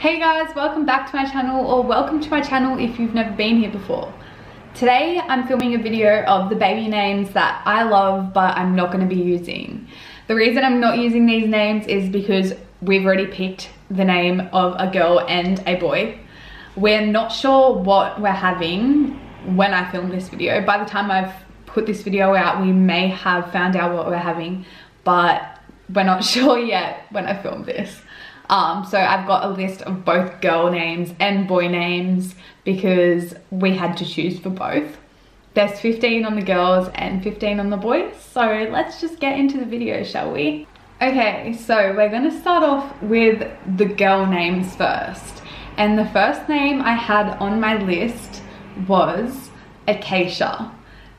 Hey guys, welcome back to my channel, or welcome to my channel if you've never been here before. Today I'm filming a video of the baby names that I love but I'm not going to be using. The reason I'm not using these names is because we've already picked the name of a girl and a boy. We're not sure what we're having when I film this video. By the time I've put this video out, we may have found out what we're having, but we're not sure yet when I film this. So I've got a list of both girl names and boy names because we had to choose for both. There's 15 on the girls and 15 on the boys. So let's just get into the video, shall we? Okay, so we're gonna start off with the girl names first. And the first name I had on my list was Acacia.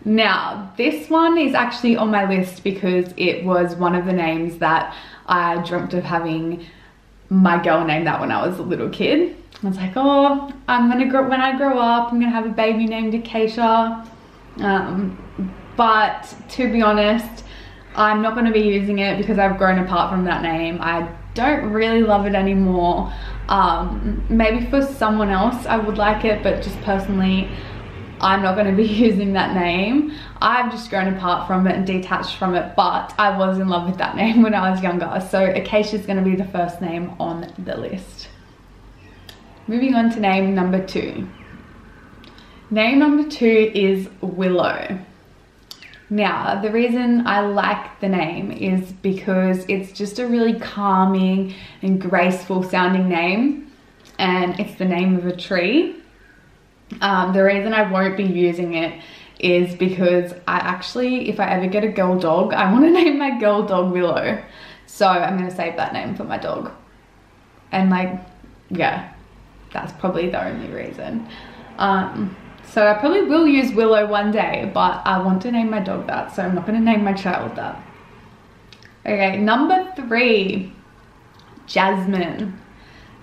Now, this one is actually on my list because it was one of the names that I dreamt of having my girl name that when I was a little kid. I was like, oh, when I grow up, I'm gonna have a baby named Acacia. But to be honest, I'm not gonna be using it because I've grown apart from that name. I don't really love it anymore. Maybe for someone else I would like it, but just personally, I'm not going to be using that name. I've just grown apart from it and detached from it, but I was in love with that name when I was younger. So Acacia is going to be the first name on the list. Moving on to name number 2. Name number 2 is Willow. Now, the reason I like the name is because it's just a really calming and graceful sounding name, and it's the name of a tree. The reason I won't be using it is because I actually, if I ever get a girl dog, I want to name my girl dog Willow. So I'm going to save that name for my dog. And yeah, that's probably the only reason. So I probably will use Willow one day, but I want to name my dog that, so I'm not going to name my child that. Okay, number 3, Jasmine.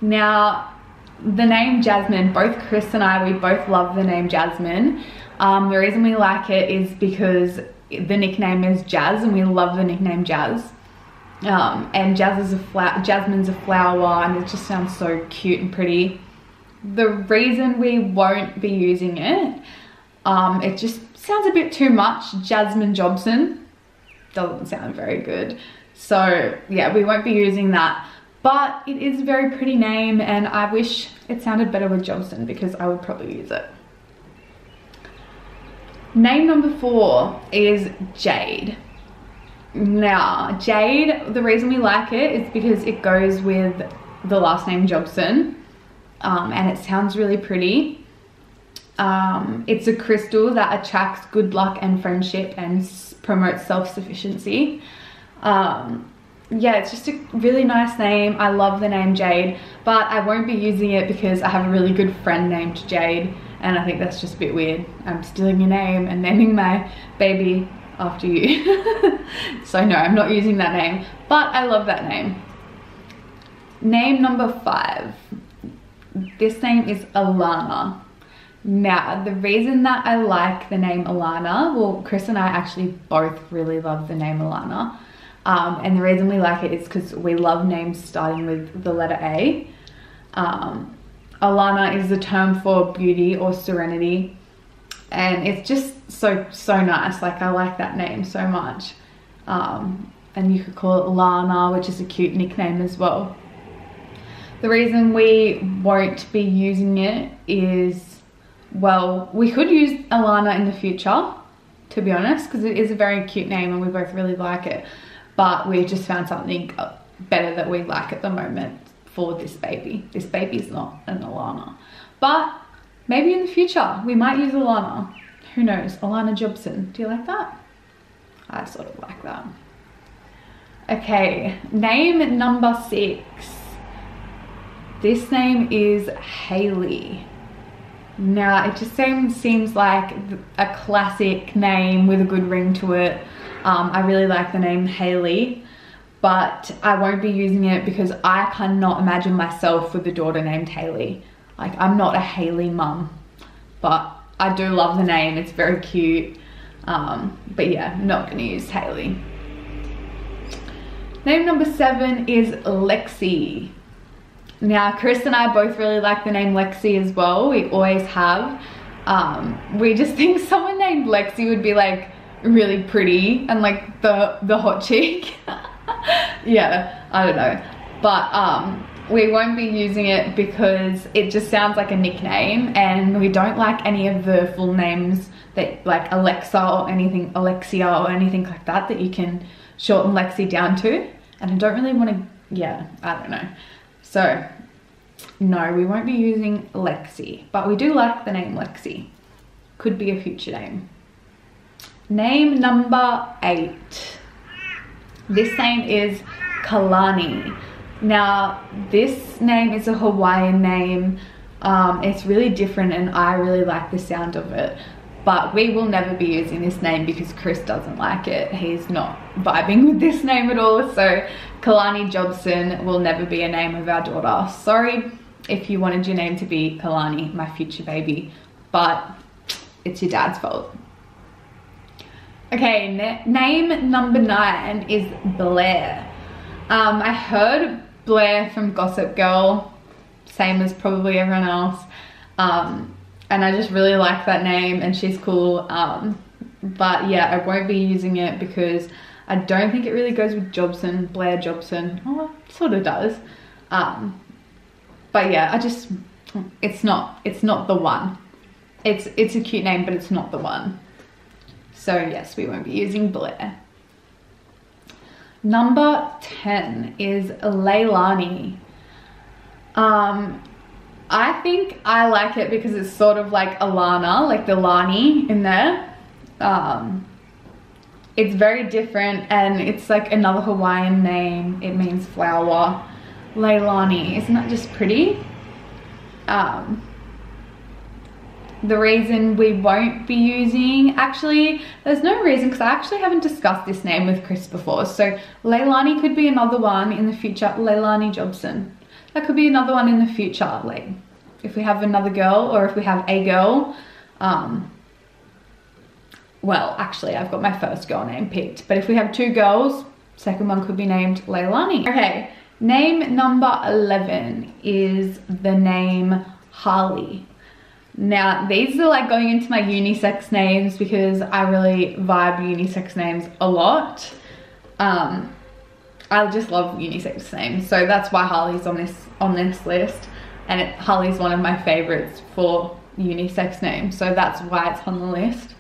Now, the name Jasmine, both Chris and I, we both love the name Jasmine. The reason we like it is because the nickname is Jazz and we love the nickname Jazz. And Jasmine's a flower and it just sounds so cute and pretty. The reason we won't be using it, it just sounds a bit too much. Jasmine Johnson doesn't sound very good. So yeah, we won't be using that. But it is a very pretty name and I wish it sounded better with Johnson because I would probably use it. Name number 4 is Jade. Now, Jade, the reason we like it is because it goes with the last name Johnson, and it sounds really pretty. It's a crystal that attracts good luck and friendship and promotes self-sufficiency. Yeah, it's just a really nice name. I love the name Jade, but I won't be using it because I have a really good friend named Jade, and I think that's just a bit weird. I'm stealing your name and naming my baby after you. So no, I'm not using that name, but I love that name. Name number 5. This name is Alana. Now, the reason that I like the name Alana, well, Chris and I actually both really love the name Alana. And the reason we like it is because we love names starting with the letter A. Alana is the term for beauty or serenity, and it's just so nice. Like, I like that name so much. And you could call it Lana, which is a cute nickname as well. The reason we won't be using it is, well, we could use Alana in the future, to be honest, because it is a very cute name and we both really like it. But we just found something better that we like at the moment for this baby. This baby is not an Alana. But maybe in the future, we might use Alana. Who knows? Alana Jobson. Do you like that? I sort of like that. Okay, name number 6. This name is Haley. Now, it just seems like a classic name with a good ring to it. I really like the name Haley, but I won't be using it because I cannot imagine myself with a daughter named Haley. Like, I'm not a Haley mum, but I do love the name. It's very cute. But yeah, I'm not gonna use Haley. Name number 7 is Lexi. Now, Chris and I both really like the name Lexi as well. We always have. We just think someone named Lexi would be like really pretty and like the hot chick. Yeah, I don't know. But we won't be using it because it just sounds like a nickname, and we don't like any of the full names that like Alexa or anything, Alexia or anything like that you can shorten Lexi down to. And I don't really want to, yeah, I don't know. So no, we won't be using Lexi, but we do like the name Lexi. Could be a future name. Name number 8. This name is Kalani. Now, this name is a Hawaiian name. It's really different and I really like the sound of it. But we will never be using this name because Chris doesn't like it. He's not vibing with this name at all. So Kalani Jobson will never be a name of our daughter. Sorry if you wanted your name to be Kalani, my future baby, but it's your dad's fault. Okay, name number 9 is Blair. I heard Blair from Gossip Girl, same as probably everyone else. And I just really like that name and she's cool. But yeah, I won't be using it because I don't think it really goes with Jobson, Blair Jobson. Oh, it sort of does. But yeah, it's not the one. It's a cute name, but it's not the one. So yes, we won't be using Blair. Number 10 is Leilani. I think I like it because it's sort of like Alana, like the Lani in there. It's very different and it's like another Hawaiian name. It means flower. Leilani, isn't that just pretty? The reason we won't be using, actually there's no reason because I actually haven't discussed this name with Chris before. So Leilani could be another one in the future. Leilani Jobson. That could be another one in the future, like if we have another girl or if we have a girl. Well, actually I've got my first girl name picked, but if we have 2 girls, second one could be named Leilani. Okay, name number 11 is the name Harley. Now these are like going into my unisex names because I really vibe unisex names a lot. I just love unisex names, so that's why Harley's on this list, and Harley's one of my favorites for unisex names, so that's why it's on the list.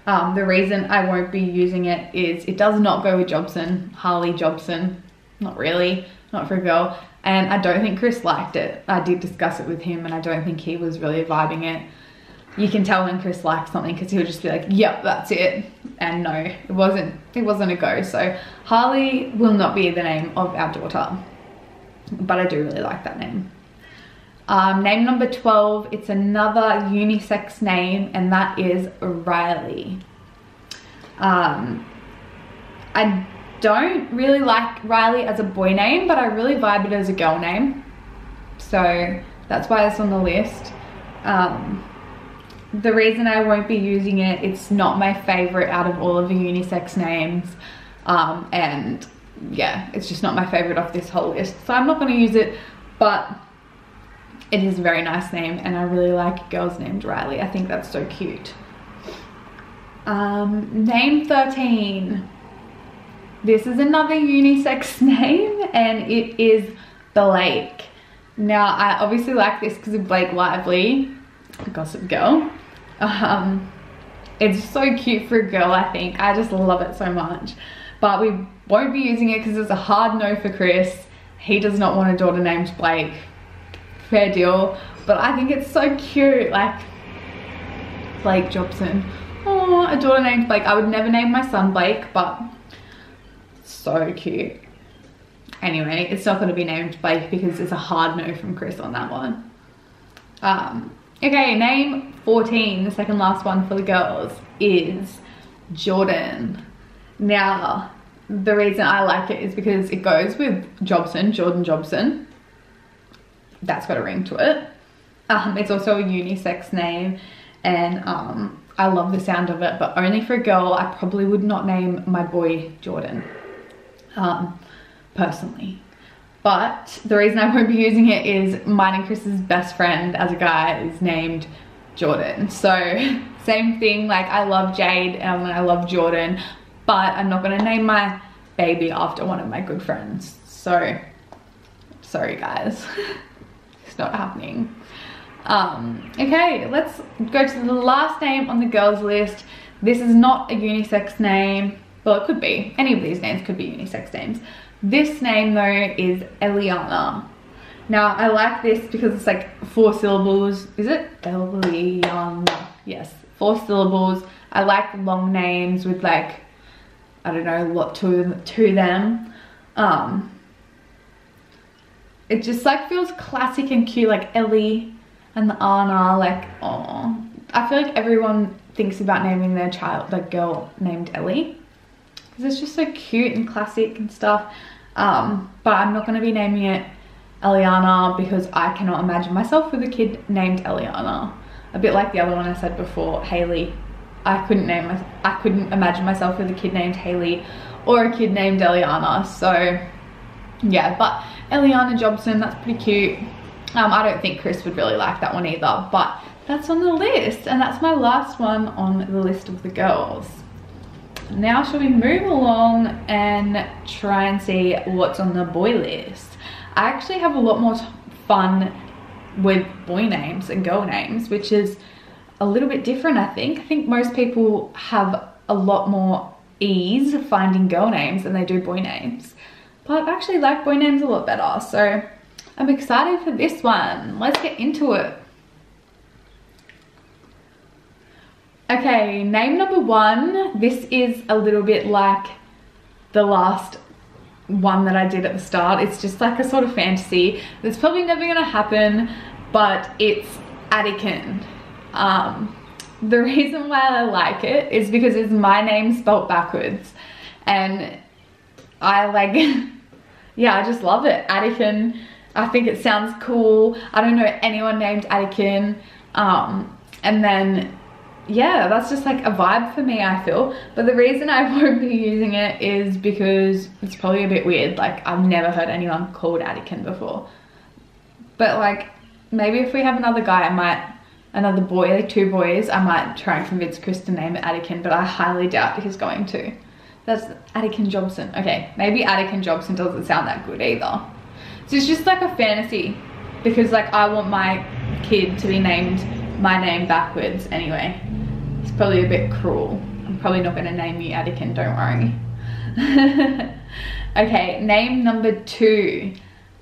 The reason I won't be using it is it does not go with Jobson, Harley Jobson, not really, not for a girl, and I don't think Chris liked it. I did discuss it with him and I don't think he was really vibing it. You can tell when Chris likes something because he'll just be like, yep, that's it. And no, it wasn't a go. So Harley will not be the name of our daughter, but I do really like that name. Name number 12, it's another unisex name, and that is Riley. I don't really like Riley as a boy name, but I really vibe it as a girl name. So that's why it's on the list. The reason I won't be using it, it's not my favorite out of all of the unisex names. And yeah, it's just not my favorite off this whole list. So I'm not going to use it, but it is a very nice name and I really like girls named Riley. I think that's so cute. Name 13. This is another unisex name and it is Blake. Now I obviously like this because of Blake Lively, Gossip Girl. It's so cute for a girl, I think. I just love it so much. But we won't be using it because it's a hard no for Chris. He does not want a daughter named Blake. Fair deal. But I think it's so cute, like Blake Jobson. Oh, a daughter named Blake. I would never name my son Blake, but so cute. Anyway, it's not going to be named Blake because it's a hard no from Chris on that one. Okay, name 14, the second last one for the girls, is Jordan. Now, the reason I like it is because it goes with Jobson, Jordan Jobson. That's got a ring to it. It's also a unisex name, and I love the sound of it, but only for a girl. I probably would not name my boy Jordan, personally. But the reason I won't be using it is mine and Chris's best friend as a guy is named Jordan. So same thing, like I love Jade and I love Jordan, but I'm not gonna name my baby after one of my good friends. So sorry guys, it's not happening. Okay, let's go to the last name on the girls list. This is not a unisex name. Well, it could be. Any of these names could be unisex names. This name though is Eliana. Now I like this because it's like 4 syllables. Is it? Eliana. Yes, 4 syllables. I like long names with like, I don't know, a lot to them. It just like feels classic and cute, like Ellie and the Anna, like, oh. I feel like everyone thinks about naming their child, like girl named Ellie, because it's just so cute and classic and stuff. But I'm not going to be naming it Eliana because I cannot imagine myself with a kid named Eliana. A bit like the other one I said before, Haley. I couldn't imagine myself with a kid named Haley or a kid named Eliana. So yeah, but Eliana Jobson, that's pretty cute. I don't think Chris would really like that one either, but that's on the list, and that's my last one on the list of the girls. Now shall we move along and try and see what's on the boy list? I actually have a lot more fun with boy names and girl names, which is a little bit different, I think. I think most people have a lot more ease finding girl names than they do boy names. But I actually like boy names a lot better, so I'm excited for this one. Let's get into it. Okay, name number 1. This is a little bit like the last one that I did at the start. It's just like a sort of fantasy. It's probably never gonna happen, but it's Attican. The reason why I like it is because it's my name spelt backwards, and I like, yeah, I just love it. Attican, I think it sounds cool. I don't know anyone named Attican, and then yeah, that's just like a vibe for me, I feel. But the reason I won't be using it is because it's probably a bit weird. Like, I've never heard anyone called Attican before. But like, maybe if we have another guy, another boy, like 2 boys, I might try and convince Chris to name it Attican, but I highly doubt he's going to. That's Attican Jobson. Okay, maybe Attican Jobson doesn't sound that good either. So it's just like a fantasy, because like I want my kid to be named my name backwards anyway. It's probably a bit cruel. I'm probably not going to name you Attican, don't worry. Okay, name number 2.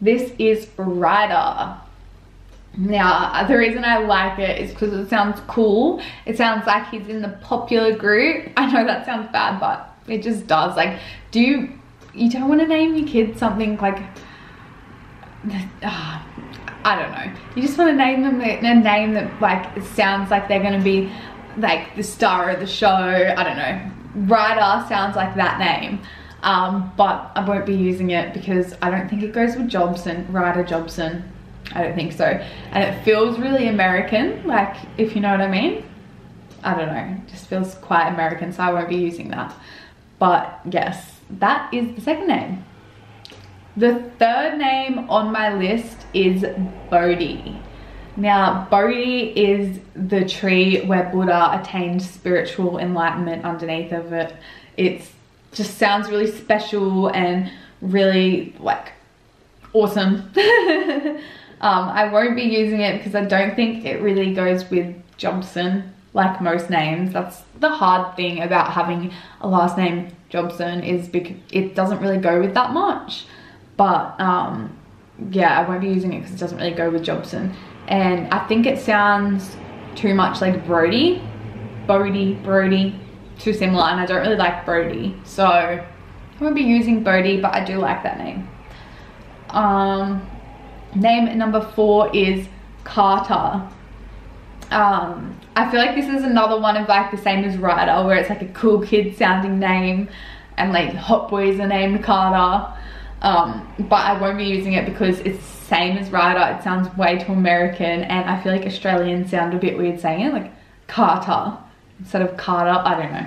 This is Ryder. Now, the reason I like it is because it sounds cool. It sounds like he's in the popular group. I know that sounds bad, but it just does. Like, you don't want to name your kid something like, I don't know. You just want to name them a name that like sounds like they're going to be like the star of the show. I don't know. Ryder sounds like that name. But I won't be using it because I don't think it goes with Jobson. Ryder Jobson. I don't think so. And it feels really American, like, if you know what I mean. I don't know. It just feels quite American, so I won't be using that. But yes, that is the second name. The third name on my list is Bodhi. Now, Bodhi is the tree where Buddha attained spiritual enlightenment underneath of it. It just sounds really special and really, like, awesome. I won't be using it because I don't think it really goes with Jobson like most names. That's the hard thing about having a last name Jobson, is because it doesn't really go with that much. But yeah, I won't be using it because it doesn't really go with Jobson. And I think it sounds too much like Brody. Brody, too similar, and I don't really like Brody. So I won't be using Bodhi, but I do like that name. Name number 4 is Carter. I feel like this is another one of like the same as Ryder, where it's like a cool kid sounding name and like hot boys are named Carter. But I won't be using it because it's the same as Ryder. It sounds way too American, and I feel like Australians sound a bit weird saying it, like Carter instead of Carter. I don't know.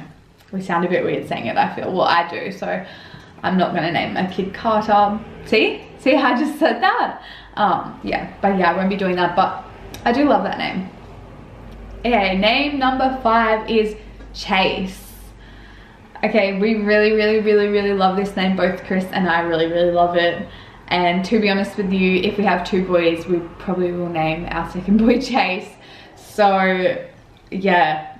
We sound a bit weird saying it, I feel. Well, I do, so I'm not going to name my kid Carter. See? See how I just said that? Yeah, but yeah, I won't be doing that, but I do love that name. Okay, name number 5 is Chase. Okay, we really love this name. Both Chris and I really love it. And to be honest with you, if we have 2 boys, we probably will name our second boy Chase. So yeah,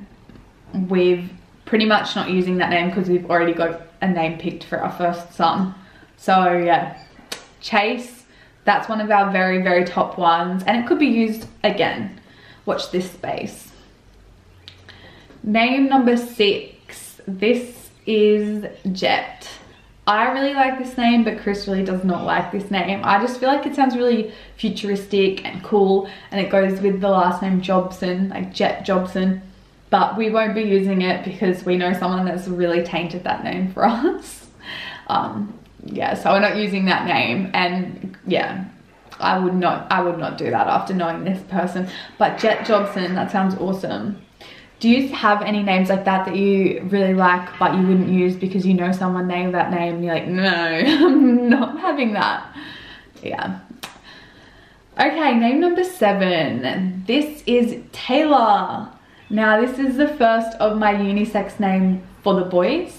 we've pretty much not using that name because we've already got a name picked for our first son. So yeah, Chase, that's one of our very top ones, and it could be used again. Watch this space. Name number 6, this is Jett. I really like this name, but Chris really does not like this name. I just feel like it sounds really futuristic and cool, and it goes with the last name Jobson, like Jett Johnson. But we won't be using it because we know someone that's really tainted that name for us. Yeah, so we're not using that name, and yeah, I would not do that after knowing this person. But Jett Johnson, that sounds awesome. Do you have any names like that that you really like but you wouldn't use because you know someone named that name and you're like, no, I'm not having that? Yeah. Okay, name number 7. This is Taylor. Now, this is the first of my unisex name for the boys,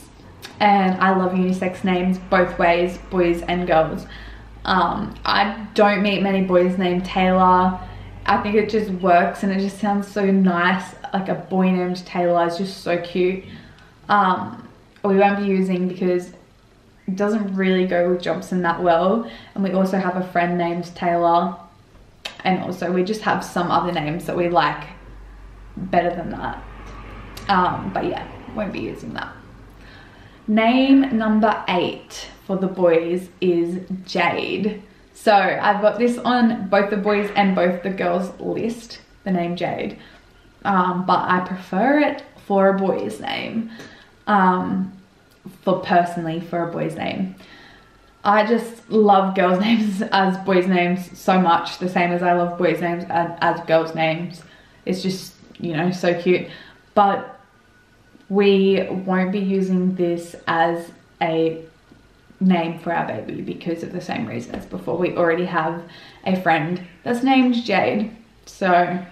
and I love unisex names both ways, boys and girls. I don't meet many boys named Taylor. I think it just works and it just sounds so nice. Like a boy named Taylor is just so cute. We won't be using because it doesn't really go with Jobson that well, and we also have a friend named Taylor, and also we just have some other names that we like better than that. But yeah, won't be using that. Name number 8 for the boys is Jade. So I've got this on both the boys and both the girls list, the name Jade. But I prefer it for a boy's name, personally for a boy's name. I just love girls' names as boys' names so much, the same as I love boys' names as girls' names. It's just, you know, so cute. But we won't be using this as a name for our baby because of the same reason as before. We already have a friend that's named Jade. So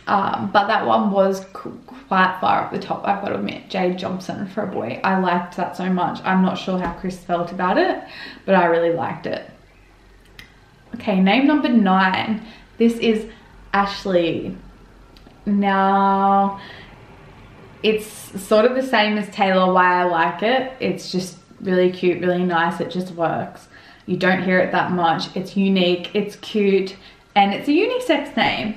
but that one was quite far up the top, I've got to admit. Jade Johnson for a boy. I liked that so much. I'm not sure how Chris felt about it, but I really liked it. Okay, name number 9. This is Ashley. Now, it's sort of the same as Taylor, why I like it. It's just really cute, really nice. It just works. You don't hear it that much. It's unique, it's cute, and it's a unisex name.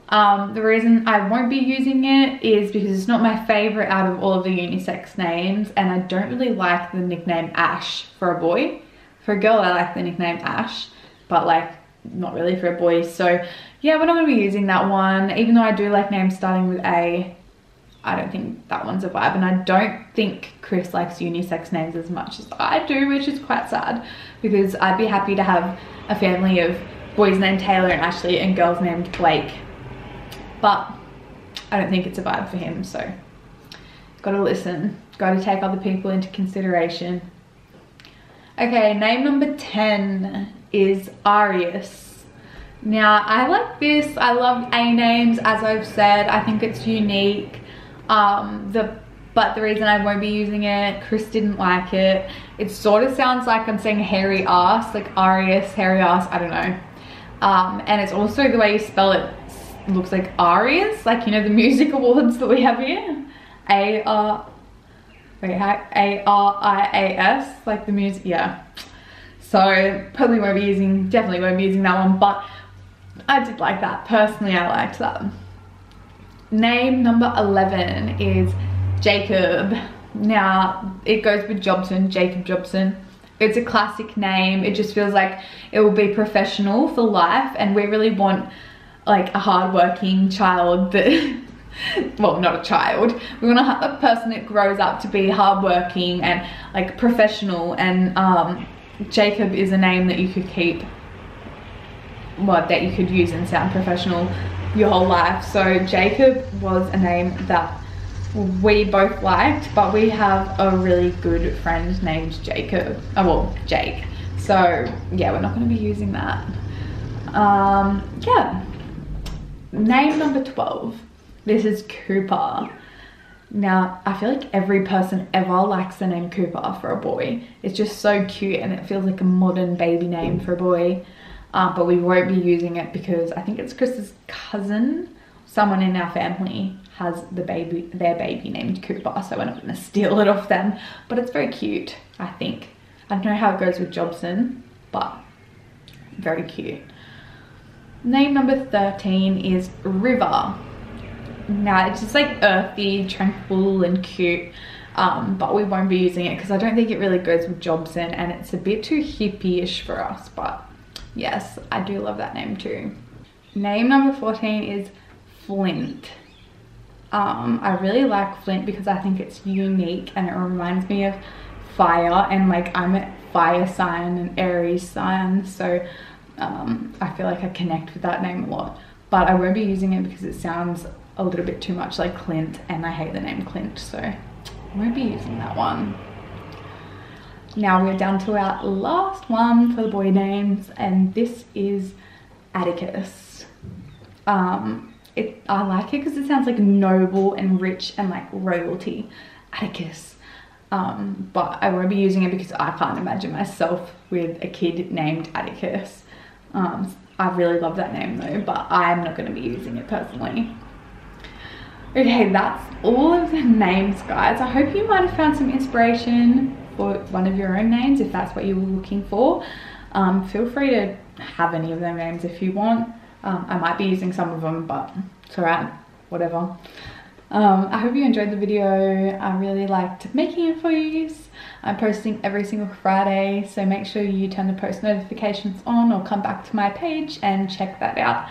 The reason I won't be using it is because it's not my favorite out of all of the unisex names, and I don't really like the nickname Ash for a boy. For a girl, I like the nickname Ash, but like not really for a boy. So yeah, we're not going to be using that one, even though I do like names starting with A. I don't think that one's a vibe, and I don't think Chris likes unisex names as much as I do, which is quite sad because I'd be happy to have a family of boys named Taylor and Ashley and girls named Blake. But I don't think it's a vibe for him, so gotta listen, gotta take other people into consideration. Okay, name number 10 is Arius. Now, I like this. I love A names, as I've said. I think it's unique. But the reason I won't be using it, Chris didn't like it. It sort of sounds like I'm saying hairy ass, like Arius, hairy ass, I don't know. And it's also the way you spell it. Looks like Arias, like, you know, the music awards that we have here. A-R-I-A-S, like the music, yeah. So probably won't be using, definitely won't be using that one, but I did like that. Personally, I liked that. Name number 11 is Jacob. Now, it goes with Jobson, Jacob Jobson. It's a classic name. It just feels like it will be professional for life, and we really want like a hardworking child that, well, not a child. We want a person that grows up to be hardworking and like professional, and Jacob is a name that you could keep, well, that you could use and sound professional your whole life. So Jacob was a name that we both liked, but we have a really good friend named Jacob, oh well, Jake. So yeah, we're not going to be using that. Yeah. Name number 12. This is Cooper. Now, I feel like every person ever likes the name Cooper for a boy. It's just so cute and it feels like a modern baby name for a boy. But we won't be using it because I think it's Chris's cousin. Someone in our family has their baby named Cooper, so we're not going to steal it off them. But it's very cute, I think. I don't know how it goes with Jobson, but very cute. Name number 13 is River. Now, it's just like earthy, tranquil and cute, but we won't be using it because I don't think it really goes with Jobson and it's a bit too hippie-ish for us, but yes, I do love that name too. Name number 14 is Flint. I really like Flint because I think it's unique and it reminds me of fire, and like I'm a fire sign and Aries sign, so I feel like I connect with that name a lot, but I won't be using it because it sounds a little bit too much like Clint and I hate the name Clint, so I won't be using that one. Now we're down to our last one for the boy names, and this is Atticus. I like it because it sounds like noble and rich and like royalty. Atticus. But I won't be using it because I can't imagine myself with a kid named Atticus. I really love that name though, but I'm not going to be using it personally. Okay, that's all of the names, guys. I hope you might have found some inspiration for one of your own names if that's what you were looking for. Feel free to have any of their names if you want. I might be using some of them, but it's alright, whatever. I hope you enjoyed the video. I really liked making it for you. I'm posting every single Friday, so make sure you turn the post notifications on or come back to my page and check that out.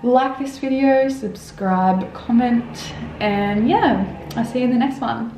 Like this video, subscribe, comment, and yeah, I'll see you in the next one.